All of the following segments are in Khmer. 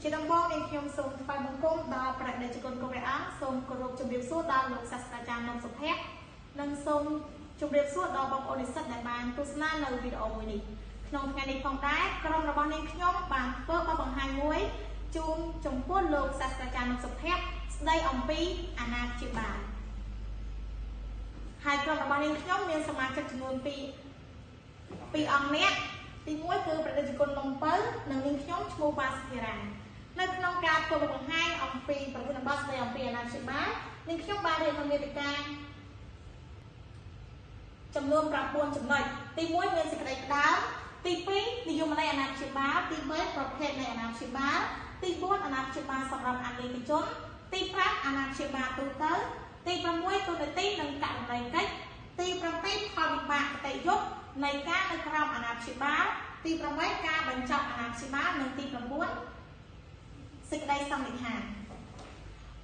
ជាដំបូងនេះខ្ញុំសូមថ្លែងបង្គំដល់ព្រះតេជគុណគង់ព្រះអង្គសូមគោរពជម្រាបសួរដល់លោកសាស្ត្រាចារ្យនំសុភ័ក្រនិងសូមជម្រាបសួរដល់បងប្អូននិស្សិតដែលបានទស្សនានៅវីដេអូមួយនេះក្នុងថ្ងៃនេះផងដែរក្រុមរបស់នាងខ្ញុំបានធ្វើបទបង្ហាញមួយជូនចំពោះលោកសាស្ត្រាចារ្យនំសុភ័ក្រស្ដីអំពីអាណាព្យាបាលហើយក្រុមរបស់នាងខ្ញុំមានសមាជិកចំនួន2អង្គអ្នកទី1គឺព្រះតេជគុណនំពៅនិងនាងខ្ញុំឈ្មោះបាសភារានៅក្នុងការធ្វើបង្ហាញអំពីប្រធានបទស្ដីអំពីអាណាព្យាបាលនាងខ្ញុំបានរៀបចំវេទិកាចំនួន9ចំណុចទី1មានសេចក្តីផ្ដើមទី2និយមន័យអាណាព្យាបាលទី3ប្រភេទនៃអាណាព្យាបាលទី4អាណាព្យាបាលសម្រាប់អនិច្ចជនទី5អាណាព្យាបាលទូទៅទី6ទូនាទីនិងករណីកិច្ចទី7ផលវិបាកគតិយុត្តនៃការនៅក្រោមអាណាព្យាបាលទី8ការបញ្ចប់អាណាព្យាបាលនិងទី9សេចក្តីសន្និដ្ឋាន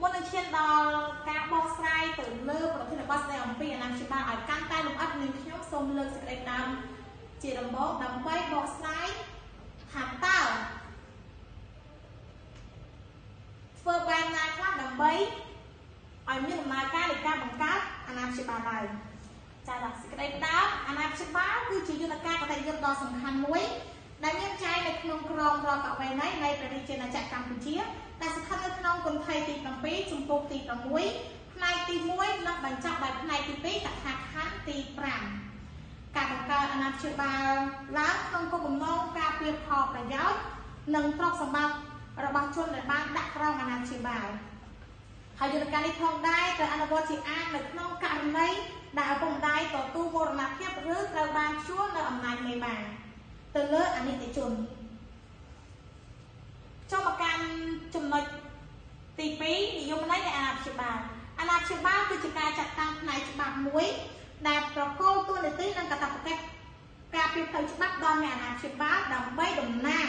មុននឹងឈានដល់ការបកស្រាយទៅលើប្រធានបទស្ដីអំពីអាណាព្យាបាលឲ្យកាន់តែលម្អិតនឹងខ្ញុំសូមលើកសេចក្តីផ្ដើមជាដំបូងដើម្បីបកស្រាយថាតើធ្វើបែបណាខ្លះដើម្បីឲ្យមានដំណើរការនៃការបង្កើតអាណាព្យាបាលឡើងចា៎សេចក្តីផ្ដើមអាណាព្យាបាលគឺជាយន្តការកតញ្ញូដ៏សំខាន់មួយដែលមានចែងនៅក្នុងក្រមរដ្ឋបវេណីនៃព្រះរាជាណាចក្រកម្ពុជាដែលស្ថិតនៅក្នុងគន្ថៃទី7ជំពូកទី6ផ្នែកទី1និងបញ្ចប់ដោយផ្នែកទី2កថាខណ្ឌទី5ការបង្កើតអាណាព្យាបាលឡើងក្នុងគោលបំណងការពារផលប្រយោជន៍និងទ្រព្យសម្បត្តិរបស់ជនដែលបានដាក់ក្រោមអាណាព្យាបាលហើយយន្តការនេះផងដែរត្រូវអនុវត្តជាអាងនៅក្នុងករណីដែលឪពុកម្ដាយទទួលមរណភាពឬត្រូវបានជួលនៅអំណាចមេបាទៅលើអនិច្ចជនចូលមកកាន់ចំណុចទី2និយមន័យនៃអាណាព្យាបាលអាណាព្យាបាលគឺជាការចាត់តាំងផ្នែកច្បាប់មួយដែលប្រកល់តួនាទីនិងកាតព្វកិច្ចការពីផ្លូវច្បាប់ដល់អ្នកអាណាព្យាបាលដើម្បីតំណាង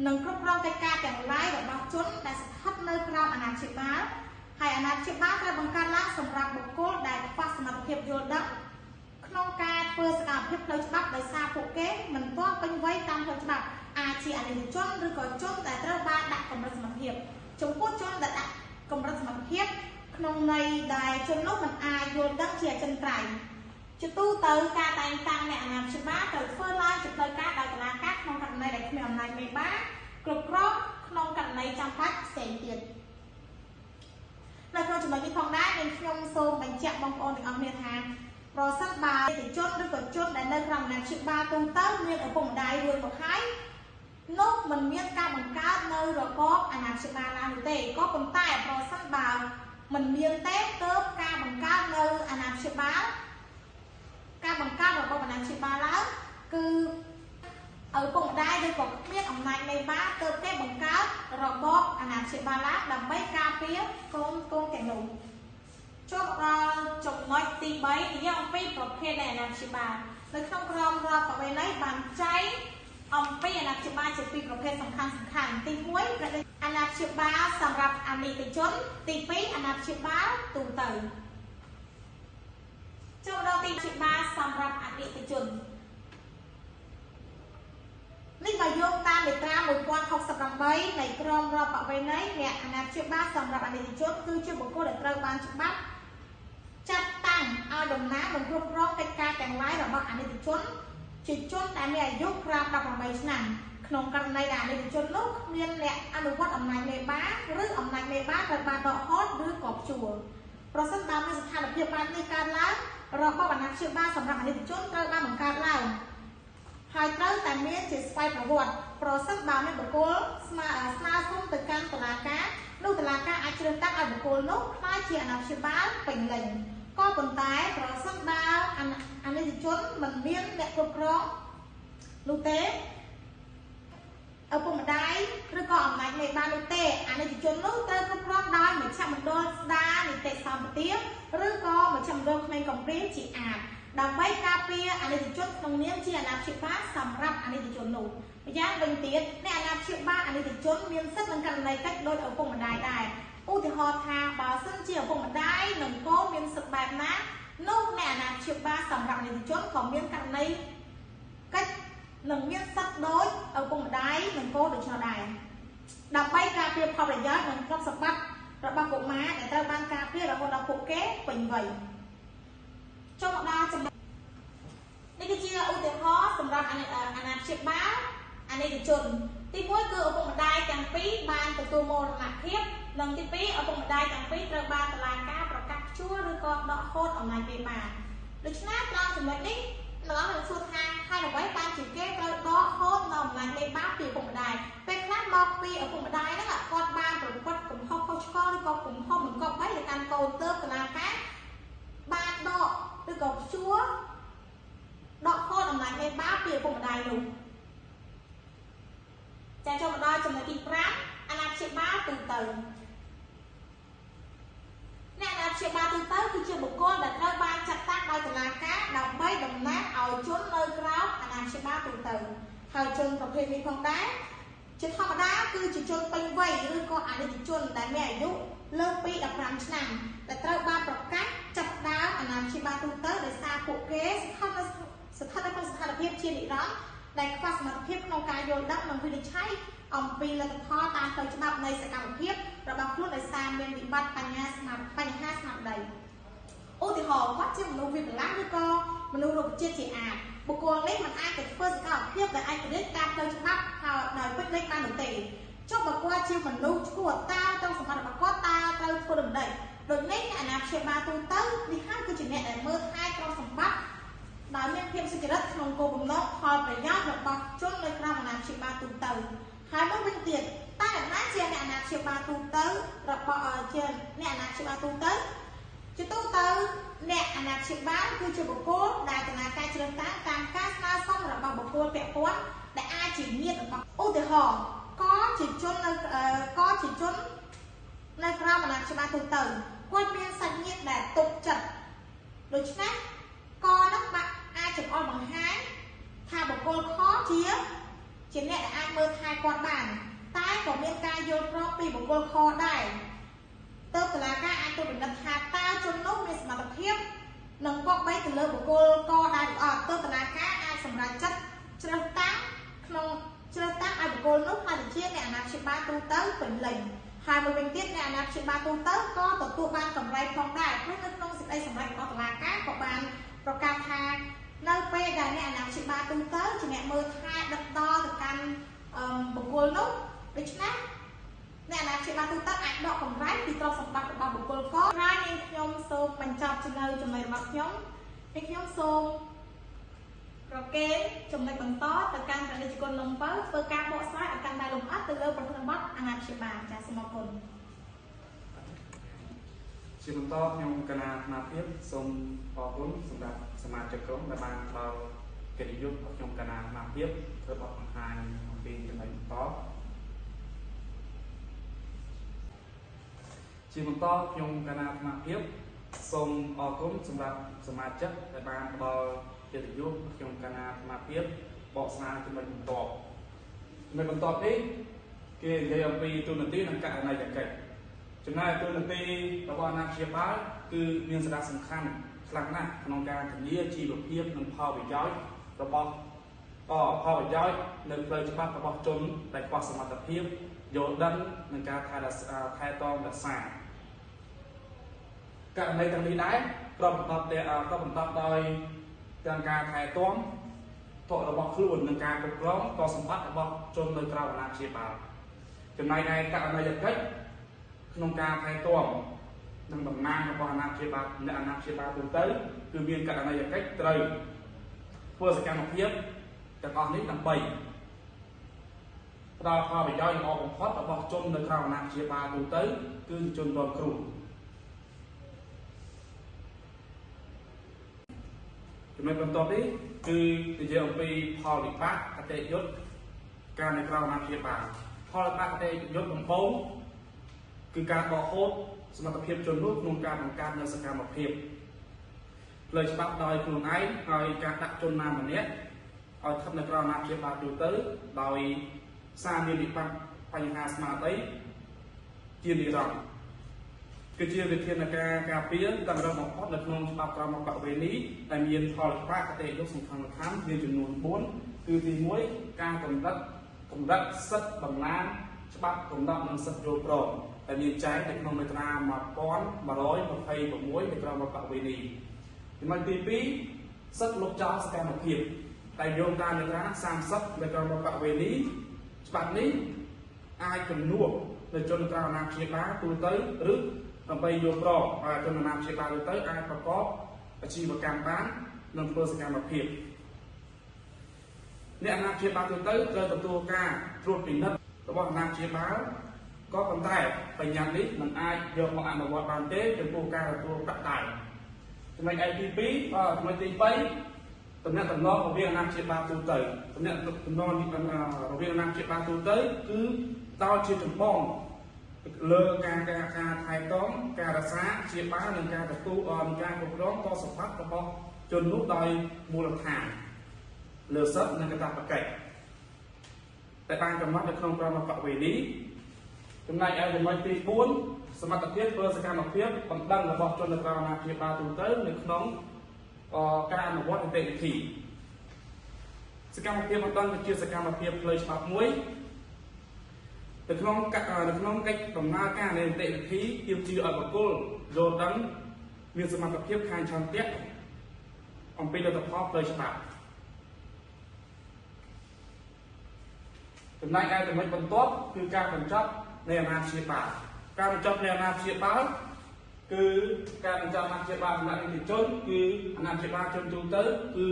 និងគ្រប់គ្រងកិច្ចការទាំងឡាយរបស់ជនដែលស្ថិតនៅក្រោមអាណាព្យាបាលហើយអាណាព្យាបាលត្រូវបង្កើតឡើងសម្រាប់បុគ្គលដែលខ្វះសមត្ថភាពយល់ដឹងក្នុងការធ្វើសកម្មភាពផ្លូវច្បាប់ដោយសារពួកគេមិនទាន់ពេញវ័យតាមផ្លូវច្បាប់អាចជាអនិច្ចជនឬក៏ជនដែលត្រូវបានដាក់កម្រិតសមត្ថភាពចំពោះជនដែលដាក់កម្រិតសមត្ថភាពក្នុងន័យដែលជននោះមិនអាចយល់ដឹងជាអចិន្ត្រៃយ៍ជាទូទៅការតែងតាំងអ្នកអាណាព្យាបាលត្រូវធ្វើឡើងជាផ្លូវការដោយតុលាការក្នុងករណីដែលគ្មានអំណាចមេបាគ្រប់គ្រងក្នុងករណីចាំបាច់ផ្សេងទៀតនៅក្នុងចំណុចនេះផងដែរខ្ញុំសូមបញ្ជាក់បងប្អូនទាំងអស់គ្នាថាប្រសិនបើអតិថិជនឬក៏ជនដែលនៅក្រោមអាណាព្យាបាលទូទៅមានឪពុកម្ដាយរួចមកហើយនោះមិនមានការបង្កើតនៅរបបអាណាព្យាបាលឡើយទេក៏ប៉ុន្តែប្រសិនបើមិនមានទេទើបការបង្កើតនៅអាណាព្យាបាលការបង្កើតរបបអាណាព្យាបាលឡើងគឺឪពុកម្ដាយឬក៏គ្មានអំណាចមេបាទើបគេបង្កើតរបបអាណាព្យាបាលឡើងដើម្បីការពារកូនទាំងនោះចូលដល់ចំណុចទី3និយាយអំពីប្រភេទនៃអាណាព្យាបាលនៅក្នុងក្រមរដ្ឋបវេណីបានចែងអំពីអាណាព្យាបាលជាពីរប្រភេទសំខាន់ទី1អាណាព្យាបាលសម្រាប់អនិច្ចជនទី2អាណាព្យាបាលទូទៅចូលដល់ទីព្យាបាលសម្រាប់អនិច្ចជននេះបើយោងតាមមាត្រា1068នៃក្រមរដ្ឋបវេណីអ្នកអាណាព្យាបាលសម្រាប់អនិច្ចជនគឺជាបុគ្គលដែលត្រូវបានច្បាប់ចាត់តាំងឲ្យតំណាងនិងគ្រប់គ្រងកិច្ចការទាំងឡាយរបស់អនិច្ចជនជាជនដែលមានអាយុក្រោម18ឆ្នាំក្នុងករណីដែលអនិច្ចជននោះគ្មានអ្នកអនុវត្តអំណាចមេបាឬអំណាចមេបាត្រូវបានដកហូតឬក៏ព្យួរប្រសិនបើមានស្ថានភាពបែបនេះកើតឡើងរបបអាណាព្យាបាលសម្រាប់អនិច្ចជនត្រូវបានបង្កើតឡើងហើយត្រូវតែមានជាស្វ័យប្រវត្តិប្រសិនបើមានបុគ្គលស្នើសុំទៅកាន់តុលាការនោះតុលាការអាចជ្រើសតាំងឲ្យបុគ្គលនោះក្លាយជាអាណាព្យាបាលពេញលេញក៏ប៉ុន្តែប្រសិនបើអនិច្ចជនមិនមានអ្នកគ្រប់គ្រងនោះទេឪពុកម្ដាយឬក៏អំណាចមេបានោះទេអនិច្ចជននោះត្រូវគ្រប់គ្រងដោយមជ្ឈមណ្ឌលស្ដារនីតិសម្បទាឬក៏មជ្ឈមណ្ឌលក្មេងកំព្រាជាអាចដើម្បីការពារអនិច្ចជនក្នុងនាមជាអាណាព្យាបាលសម្រាប់អនិច្ចជននោះម្យ៉ាងវិញទៀតអ្នកអាណាព្យាបាលអនិច្ចជនមានសិទ្ធិនឹងករណីកិច្ចដោយឪពុកម្ដាយដែរឧទាហរណ៍ថាបើសិនជាឪពុកម្ដាយនិងកូនមានសិទ្ធិបែបណានោះអ្នកអាណាព្យាបាលសម្រាប់អនិច្ចជនក៏មានករណីកិច្ចនឹងមានសិទ្ធិដោយឪពុកម្ដាយនិងកូនដូចនោះដែរ ដើម្បីការពារផលប្រយោជន៍និងទ្រព្យសម្បត្តិរបស់កុមារដែលត្រូវបានការពាររហូតដល់ពួកគេពេញវ័យចូលមកដល់ចំណុចនេះគឺជាឧទាហរណ៍សម្រាប់អាណាព្យាបាលអាណិកជនទី1គឺឪពុកម្ដាយទាំងពីរបានទទួលមរណភាពនិងទី2ឪពុកម្ដាយទាំងពីរត្រូវបានតុលាការប្រកាសព្យួរឬក៏ដកហូតអំណាចមេបាដូច្នេះត្រង់ចំណុចនេះម្ដងនឹងសួរថាហើយអ្វីបានជាគេត្រូវដកហូតនៅអំណាចមេបាពីឪពុកម្ដាយពេលខ្លះមកពីឪពុកម្ដាយហ្នឹងគាត់បានប្រព្រឹត្តកំហុសខុសឆ្គងឬក៏កំហុសមិនគប្បីទៅកាន់កូនទើបតុលាការបានដកឬក៏ព្យួរដកហូតអំណាចមេបាពីឪពុកម្ដាយនោះចាចូលមកដល់ចំណុចទី5អាណាព្យាបាលទូទៅអ្នកអាណាព្យាបាលទូទៅគឺជាបុគ្គលដែលត្រូវបានចាត់តាំងដោយតុលាការដើម្បីតំណាងឲ្យជននៅក្រៅអាណាព្យាបាលទូទៅហើយជនប្រភេទនេះផងដែរជាធម្មតាគឺជាជនពេញវ័យឬក៏អនិច្ចជនដែលមានអាយុលើសពី15ឆ្នាំដែលត្រូវបានប្រកាសចាប់ដើមអាណាព្យាបាលទូទៅដោយសារពួកគេស្ថិតនៅក្នុងស្ថានភាពជានិរន្តរ៍ដែលខ្វះសមត្ថភាពក្នុងការយល់ដឹងនិងវិនិច្ឆ័យអំពីលទ្ធផលតាមផ្លូវច្បាប់នៃសកម្មភាពរបស់ខ្លួនដោយសារមានវិបត្តិបញ្ហាស្មារតីឧទាហរណ៍គាត់ជាមនុស្សវិបលាស់ឬក៏មនុស្សរុក្ខជាតិជាអាចបុគ្គលនេះមិនអាចទៅធ្វើសកម្មភាពដែលឯករាជ្យតាមផ្លូវច្បាប់ហើយដោយពេញលេញបាននោះទេចុះបើគាត់ជាមនុស្សឈួតតើក្នុងសម្បត្តិរបស់គាត់តើត្រូវធ្វើដំណេចដូចនេះអាណាព្យាបាលទូទៅនេះហើយគឺជាអ្នកដែលមើលថែទ្រព្យសម្បត្តិដោយមានភាពសុចរិតក្នុងគោលបំណងផលប្រយោជន៍របស់ជននៅក្រៅអាណាព្យាបាលទូទៅហើយមកវិញទៀតតើអ្នកណាជាអ្នកអាណាព្យាបាលទូទៅរបស់ជាអ្នកអាណាព្យាបាលទូទៅជាទូទៅអ្នកអាណាព្យាបាលគឺជាបុគ្គលដែលតុលាការជ្រើសតាំងតាមការស្នើសុំរបស់បុគ្គលពាក់ព័ន្ធដែលអាចជាញាតិរបស់ឧទាហរណ៍ក៏ជាជននៅក្រៅអាណាព្យាបាលទូទៅគាត់មានសាច់ញាតិដែលទុកចិត្តដូច្នេះក៏នឹងអាចចង្អុលបង្ហាញថាបុគ្គលខជាអ្នកដែលអាចមើលថែគាត់បានតែក៏មានការយល់ព្រមពីបុគ្គលខដែរទើបតុលាការអាចត្រួតពិនិត្យថាតើជននោះមានសមត្ថភាពនិងគប្បីទៅលើបុគ្គលកដែរឬអត់ទើបតុលាការអាចសម្រេចចិត្តជ្រើសតាំងឲ្យបុគ្គលនោះក្លាយជាអ្នកអាណាព្យាបាលទូទៅពេញលេញហើយមួយវិញទៀតអ្នកអាណាព្យាបាលទូទៅក៏ទទួលបានកម្រៃផងដែរព្រោះនៅក្នុងសេចក្តីសម្រេចរបស់តុលាការក៏បានប្រកាសថានៅពេលដែលអ្នកអាណាព្យាបាលទូទៅជាអ្នកមើលថែដឹកដល់ទៅកាន់បុគ្គលនោះដូច្នេះអ្នកអាណាព្យាបាលទូទៅអាចដកកម្រៃពីទ្រព្យសម្បត្តិរបស់បុគ្គលកហើយនាងខ្ញុំសូមបញ្ចប់ចំណុចរបស់ខ្ញុំនាងខ្ញុំសូមប្រកេនចំណុចបន្តទៅកាន់ប្រតិជននំបើធ្វើការបកស្រាយឲ្យកាន់តែលម្អិតទៅលើប្រធានបទអាណាព្យាបាលចាសសូមអរគុណជាបន្តខ្ញុំកណាអាភិបសូមអរគុណសម្រាប់សមាជិកក្រុមដែលបានផ្ដល់កិត្តិយសរបស់ខ្ញុំកណាអាភិបធ្វើបទបង្ហាញអំពីចំណុចបន្តជាបន្តខ្ញុំកណាអាភិបសូមអរគុណសម្រាប់សមាជិកដែលបានផ្ដល់កិត្តិយសខ្ញុំកណាអាភិបបកស្រាយចំណុចបន្តនេះគេនិយាយអំពីទូនាទីនិងករណីយកិច្ចចំណែកទូនាទីរបស់អាណាព្យាបាលគឺមានសារៈសំខាន់ខ្លាំងណាស់ក្នុងការធានាជីវភាពនិងផលប្រយោជន៍របស់ផលប្រយោជន៍នៅផ្លូវច្បាប់របស់ជនដែលខ្វះសមត្ថភាពយល់ដឹងនិងការថែទាំរក្សាករណីទាំងនេះដែរក៏បន្តដោយទាំងការថែទាំទុករបស់ខ្លួននិងការគ្រប់គ្រងក៏សម្បត្តិរបស់ជននៅក្រៅអាណាព្យាបាលចំណែកឯករណីយកិច្ចក្នុងការថែទាំនិងតំណាងរបស់អាណាព្យាបាលអ្នកអាណាព្យាបាលទូទៅគឺមានករណីយកិច្ចត្រូវធ្វើសកម្មភាពទាំងអស់នេះដើម្បីផ្ដល់ផលប្រយោជន៍ល្អបំផុតរបស់ជននៅក្រៅអាណាព្យាបាលទូទៅគឺជនរងគ្រោះចំណុចបន្ទាប់នេះគឺនិយាយអំពីផលវិបាកអតិយុត្តការនៅក្រៅអាណាព្យាបាលផលវិបាកអតិយុត្តដំបូងគឺការដកហូតសមត្ថភាពជននោះក្នុងការបង្កើតនូវសកម្មភាពផ្លូវច្បាប់ដោយខ្លួនឯងហើយការដាក់ជនណាម្នាក់ឲ្យស្ថិតនៅក្រៅអាណាព្យាបាលទូទៅដោយសារមានវិបត្តិបញ្ហាស្មារតីជានិរន្តរ៍គឺជាវិធានការពារតម្រូវបំផុតនៅក្នុងច្បាប់ក្រមបវេនីដែលមានផលវិបាកអតិយុត្តសំខាន់មានចំនួន4គឺទី1ការកម្រិតសិទ្ធិតំណាង ច្បាប់កំណត់និងសិទ្ធិយល់ព្រមដែលមានចែងនៅក្នុងមាត្រា1126នៃក្រមរដ្ឋបវេណីចំណុចទី2សិទ្ធិលុបចោលសកម្មភាពដែលយោងតាមមាត្រា30នៃក្រមរដ្ឋបវេណីច្បាប់នេះអាចជំនួសនៅជនក្រៅអាណាព្យាបាលទូទៅឬដើម្បីយល់ព្រមឲ្យជនអាណាព្យាបាលទូទៅអាចប្រកបអាជីវកម្មបាននិងធ្វើសកម្មភាពអ្នកអាណាព្យាបាលទូទៅត្រូវទទួលការត្រួតពិនិត្យរបស់អាណាព្យាបាលក៏ប៉ុន្តែបញ្ញត្តិនេះមិនអាចយកមកអនុវត្តបានទេចំពោះការទទួលប្រាក់ដែរចំណុចឯទី2ចំណុចទី3តំណែងតំណងរវាងអាណាព្យាបាលទូទៅតំណែងតំណងរវាងអាណាព្យាបាលទូទៅគឺដោយជាចម្បងលើការថែទាំការរក្សាព្យាបាលនិងការទទួលការគ្រប់គ្រងតសម្បត្តិរបស់ជននោះដោយមូលដ្ឋានលើសិទ្ធិនិងកាតព្វកិច្ចតែបានកំណត់នៅក្នុងក្រមរដ្ឋបវេណីចំណែកឯចំណុចទី4សមត្ថភាពធ្វើសកម្មភាពបណ្ដឹងរបស់ជនក្រៅអាណាព្យាបាលទូទៅនៅក្នុងការអនុវត្តនីតិវិធីសកម្មភាពបណ្ដឹងគឺជាសកម្មភាពផ្លូវច្បាប់មួយនៅក្នុងកិច្ចដំណើរការនៃនីតិវិធីទាមទារឲ្យបុគ្គលយល់ដឹងមានសមត្ថភាពខាងឆន្ទៈអំពីលទ្ធផលផ្លូវច្បាប់ចំណែកឯចំណុចបន្ទាប់គឺការបញ្ចប់នៃអាណាព្យាបាលការបញ្ចប់នៃអាណាព្យាបាលគឺការបញ្ចប់អាណាព្យាបាលសម្រាប់ឯកជនគឺអាណាព្យាបាលជនទូទៅគឺ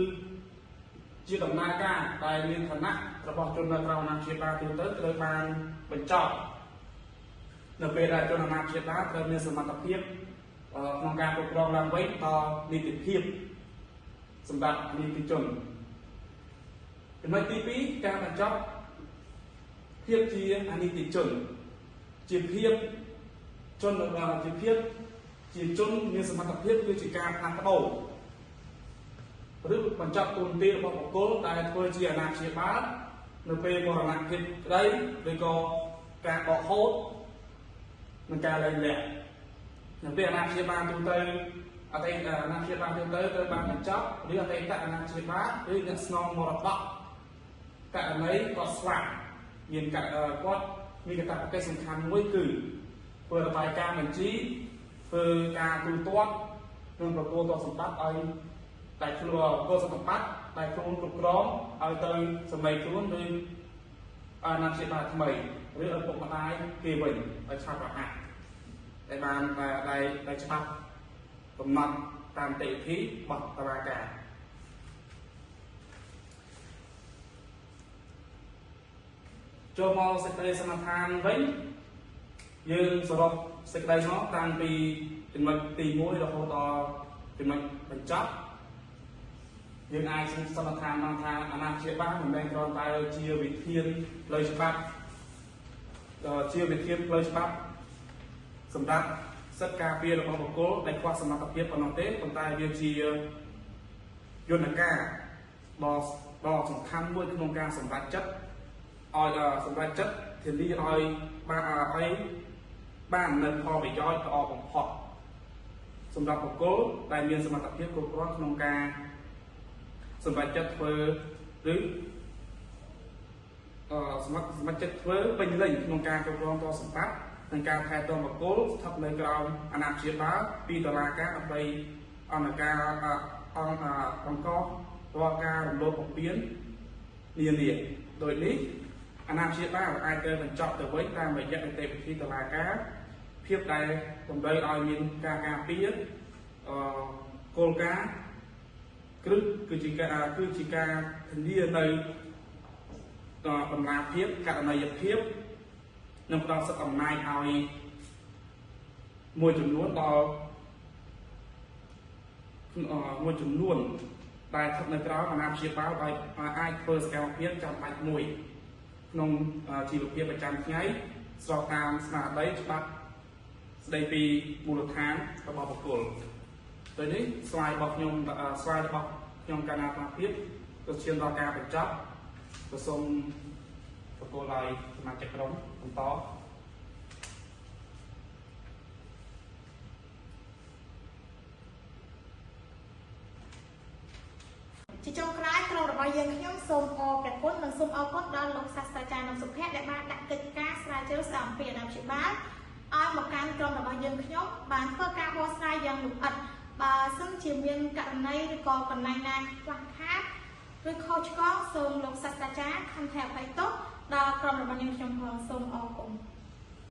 ជាដំណើរការដែលមានឋានៈរបស់ជននៅក្រៅអាណាព្យាបាលទូទៅត្រូវបានបញ្ចប់នៅពេលដែលជនអាណាព្យាបាលត្រូវមានសមត្ថភាពក្នុងការគ្រប់គ្រងឡើងវិញដល់នីតិភាពសម្រាប់នីតិជនចំណុចទី2ការបញ្ចប់ភាពជាអនីតិជនជាភាពជនជាជនមានសមត្ថភាពគឺជាការផ្លាស់ប្ដូរឬបញ្ចប់ទូនទីរបស់បុគ្គលដែលធ្វើជាអាណាព្យាបាលនៅពេលមរណភាពក្តីឬក៏ការដកហូតនិងការលែងលះនៅពេលអាណាព្យាបាលទូទៅអតីតអាណាព្យាបាលទូទៅត្រូវបានបញ្ចប់ឬអតីតអាណាព្យាបាលឬអ្នកស្នងមរតកករណីគាត់ស្លាប់មានគាត់មានកាតព្វកិច្ចសំខាន់មួយគឺធ្វើរបាយការណ៍បញ្ជីធ្វើការទូទាត់និងប្រគល់ទ្រព្យសម្បត្តិឲ្យតែខ្លួនគោលសម្បត្តិដែលខ្លួនគ្រប់គ្រងឲ្យទៅសម្ដីខ្លួនឬអាណាព្យាបាលថ្មីឬឪពុកម្ដាយគេវិញឲ្យឆាប់រហ័សតែបានដែលច្បាប់កំណត់តាមនីតិវិធីរបស់តុលាការចូលមកសេចក្តីសន្និដ្ឋានវិញយើងសរុបសេចក្តីមកតាំងពីចំណុចទី1រហូតដល់ចំណុចបញ្ចប់យើងអាចសន្និដ្ឋានបានថាអាណាព្យាបាលមិនមែនគ្រាន់តែជាវិធានផ្លូវច្បាប់សម្រាប់សិទ្ធិការពាររបស់បុគ្គលដែលខ្វះសមត្ថភាពប៉ុណ្ណោះទេប៉ុន្តែវាជាយន្តការដ៏សំខាន់មួយក្នុងការសម្រេចចិត្តឲ្យសម្រេចចិត្តធានាឲ្យបាននៅផលប្រយោជន៍ល្អបំផុតសម្រាប់បុគ្គលដែលមានសមត្ថភាពគ្រប់គ្រាន់ក្នុងការសម្រេចចិត្តធ្វើឬសមត្ថចិត្តធ្វើពេញលេញក្នុងការគ្រប់គ្រងទ្រព្យសម្បត្តិនិងការថែទាំបុគ្គលស្ថិតនៅក្រោមអាណាព្យាបាលពីតុលាការដើម្បីអង្គការបង្ករាល់ការរំលោភបំពាននានាដូចនេះអាណាព្យាបាលអាចទៅបញ្ចប់ទៅវិញតាមរយៈនីតិវិធីតុលាការភាពដែលតម្រូវឲ្យមានការការពារគោលការណ៍គ្រឹះគឺជាការធានានៅតម្លាភាពករណីយភាពនិងផ្ដល់សិទ្ធិអំណាចឲ្យមួយចំនួនដល់មួយចំនួនដែលស្ថិតនៅក្រោមអាណាព្យាបាលឲ្យអាចធ្វើសកម្មភាពចាំបាច់មួយក្នុងជីវភាពប្រចាំថ្ងៃស្របតាមស្មារតីច្បាប់ស្ដីពីមូលដ្ឋានរបស់បុគ្គលទៅនេះស្លាយរបស់ខ្ញុំកាលណាផ្លាស់ភាពទៅឈានដល់ការបញ្ចប់ក៏សូមប្រគល់ឲ្យសមាជិកក្រុមបន្តជាចុងក្រោយក្រុមរបស់ របស់យើងខ្ញុំសូមអរព្រះគុណនិងសូមអរគុណដល់លោកសាស្ត្រាចារ្យនិងសុភ័ក្រដែលបានដាក់កិច្ចការស្រាវជ្រាវអំពីអាណាព្យាបាលឲ្យមកកាន់ក្រុមរបស់យើងខ្ញុំបានធ្វើការបកស្រាយយ៉ាងលម្អិតបើសិនជាមានករណីឬក៏កន្លែងណាខ្វះខាតឬខុសឆ្គងសូមលោកសាស្ត្រាចារ្យខន្តីអភ័យទោសដល់ក្រុមរបស់យើងខ្ញុំផងសូមអរគុណ